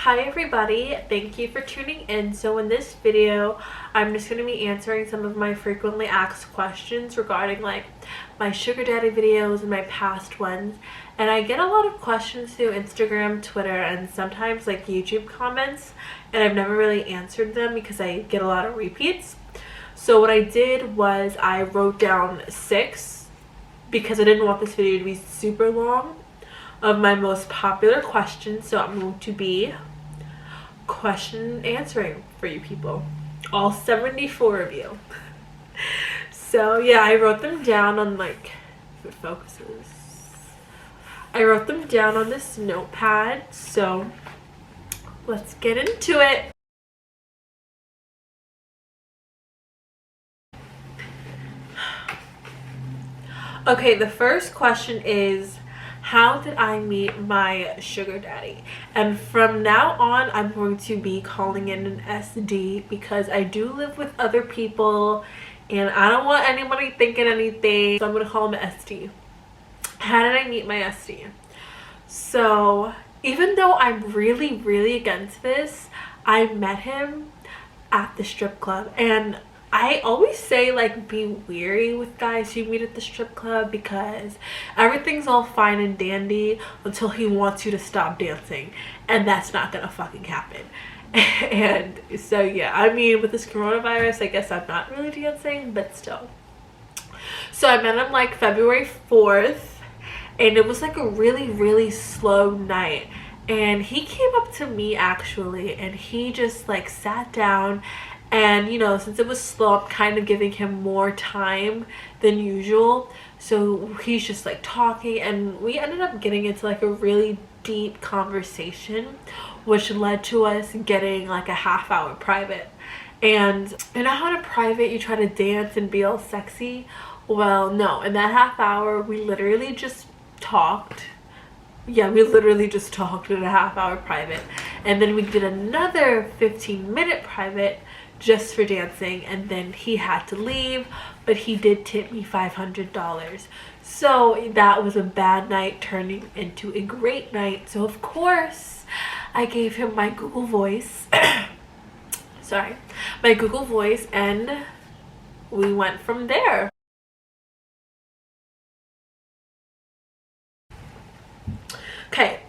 Hi everybody, thank you for tuning in. So in this video I'm just going to be answering some of my frequently asked questions regarding like my sugar daddy videos and my past ones. And I get a lot of questions through Instagram, Twitter, and sometimes like YouTube comments, and I've never really answered them because I get a lot of repeats. So what I did was I wrote down 6 because I didn't want this video to be super long of my most popular questions. So I'm going to be question answering for you people, all 74 of you. So yeah, I wrote them down on like, if it focuses, I wrote them down on this notepad. So let's get into it. Okay, the first question is, how did I meet my sugar daddy? And from now on, I'm going to be calling it an SD because I do live with other people and I don't want anybody thinking anything. So I'm going to call him SD. How did I meet my SD? So even though I'm really against this, I met him at the strip club. And I always say like be wary with guys you meet at the strip club because everything's all fine and dandy until he wants you to stop dancing, and that's not gonna fucking happen. And so yeah, I mean with this coronavirus I guess I'm not really dancing, but still. So I met him like February 4th and it was like a really slow night. And he came up to me actually and he just like sat down. And you know, since it was slow, I'm kind of giving him more time than usual. So he's just like talking, and we ended up getting into like a really deep conversation, which led to us getting like a half-hour private. And you know how in a private you try to dance and be all sexy? Well, no, in that half hour we literally just talked. Yeah, we literally just talked in a half-hour private, and then we did another 15-minute private just for dancing, and then he had to leave, but he did tip me $500. So that was a bad night turning into a great night. So of course I gave him my Google Voice sorry, my Google Voice, and we went from there. Okay,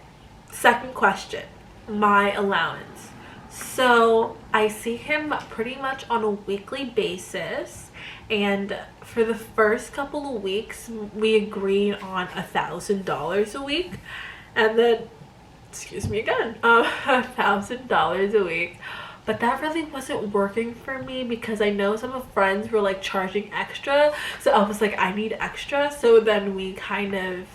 second question, my allowance. So I see him pretty much on a weekly basis, and for the first couple of weeks we agreed on $1,000 a week, and then excuse me again, $1,000 a week. But that really wasn't working for me because I know some of friends were like charging extra, so I was like, I need extra. So then we kind of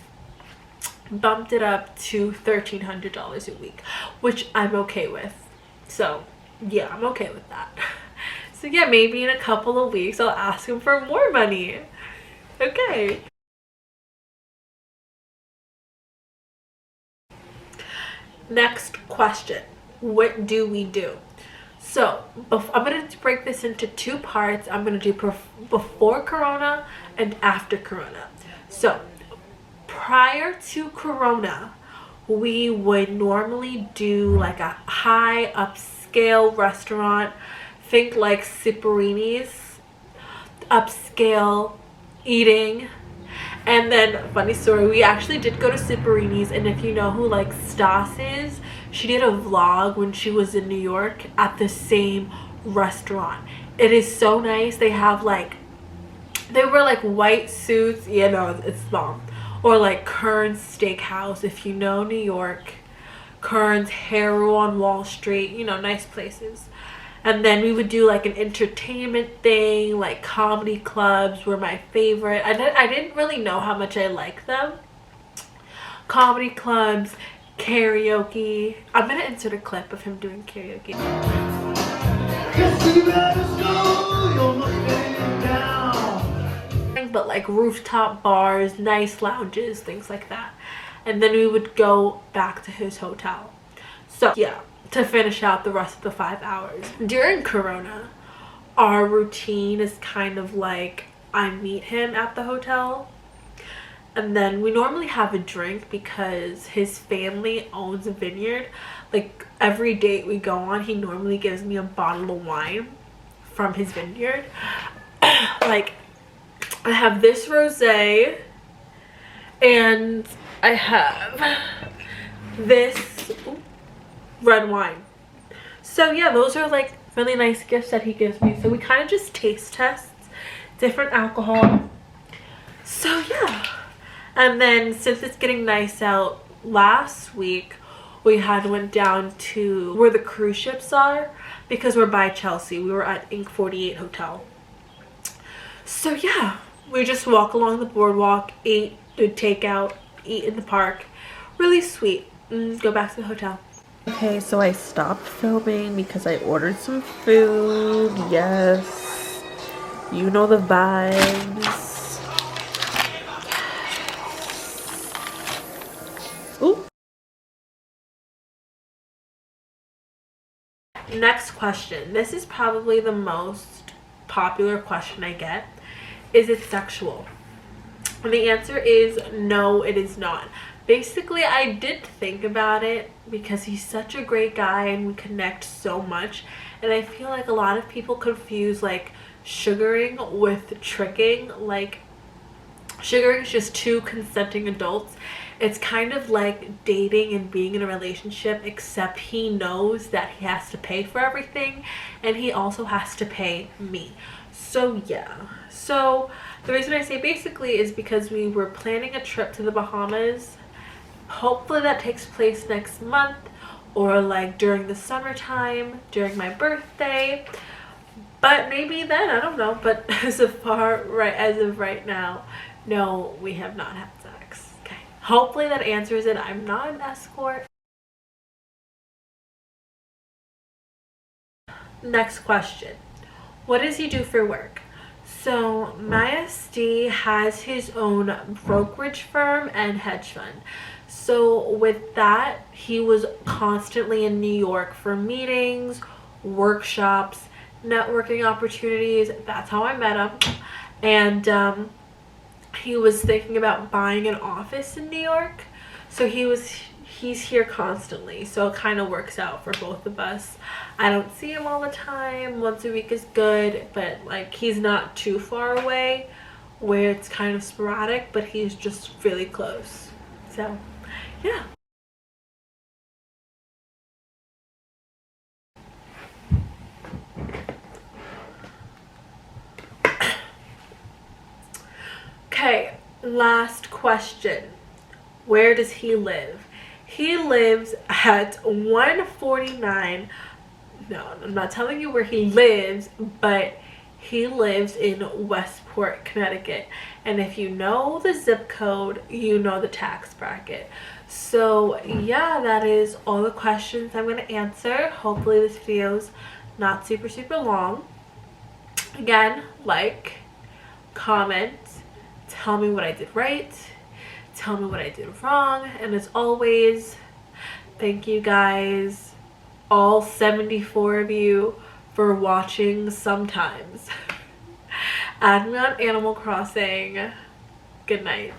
bumped it up to $1,300 a week, which I'm okay with. So yeah, I'm okay with that. So yeah, maybe in a couple of weeks I'll ask him for more money. Okay. Next question, what do we do? So I'm going to break this into 2 parts. I'm going to do before Corona and after Corona. So prior to Corona, we would normally do like a high upscale restaurant, think like Ciparini's, upscale eating. And then funny story, we actually did go to Ciparini's, and if you know who like Stas is, she did a vlog when she was in New York at the same restaurant. It is so nice. They have like, they wear like white suits, you know, it's bomb. Or like Kern's Steakhouse, if you know New York. Kern's, Harrow on Wall Street, you know, nice places. And then we would do like an entertainment thing, like comedy clubs were my favorite. I didn't really know how much I liked them. Comedy clubs, karaoke. I'm gonna insert a clip of him doing karaoke. But like rooftop bars, nice lounges, things like that. And then we would go back to his hotel. So yeah, to finish out the rest of the 5 hours. During Corona, our routine is kind of like I meet him at the hotel, and then we normally have a drink because his family owns a vineyard. Like every date we go on, he normally gives me a bottle of wine from his vineyard. Like I have this rosé and I have this red wine. So yeah, those are like really nice gifts that he gives me. So we kind of just taste test different alcohol. So yeah. And then since it's getting nice out, last week we went down to where the cruise ships are because we're by Chelsea. We were at Inc. 48 Hotel. So yeah, we just walk along the boardwalk, ate, did takeout, eat in the park. Really sweet. Go back to the hotel. Okay, so I stopped filming because I ordered some food. Yes, you know the vibes. Ooh. Next question. This is probably the most popular question I get. Is it sexual? And the answer is no, it is not. Basically, I did think about it because he's such a great guy and we connect so much. And I feel like a lot of people confuse like sugaring with tricking. Like sugaring is just two consenting adults. It's kind of like dating and being in a relationship, except he knows that he has to pay for everything and he also has to pay me. So yeah. So the reason I say basically is because we were planning a trip to the Bahamas. Hopefully that takes place next month or like during the summertime, during my birthday. But maybe then, I don't know. But as of right now, no, we have not had sex. Okay. Hopefully that answers it. I'm not an escort. Next question. What does he do for work? So my SD has his own brokerage firm and hedge fund. So with that, he was constantly in New York for meetings, workshops, networking opportunities. That's how I met him. And he was thinking about buying an office in New York. So he's here constantly. So it kind of works out for both of us. I don't see him all the time. Once a week is good, but like he's not too far away where it's kind of sporadic, but he's just really close. So yeah. Okay, last question. Where does he live? He lives at 149. No, I'm not telling you where he lives, but he lives in Westport, Connecticut. And if you know the zip code, you know the tax bracket. So yeah, that is all the questions I'm going to answer. Hopefully this video's not super long. Again, like, comment, tell me what I did right, tell me what I did wrong, and as always, thank you guys, all 74 of you, for watching sometimes. Add me on Animal Crossing. Good night.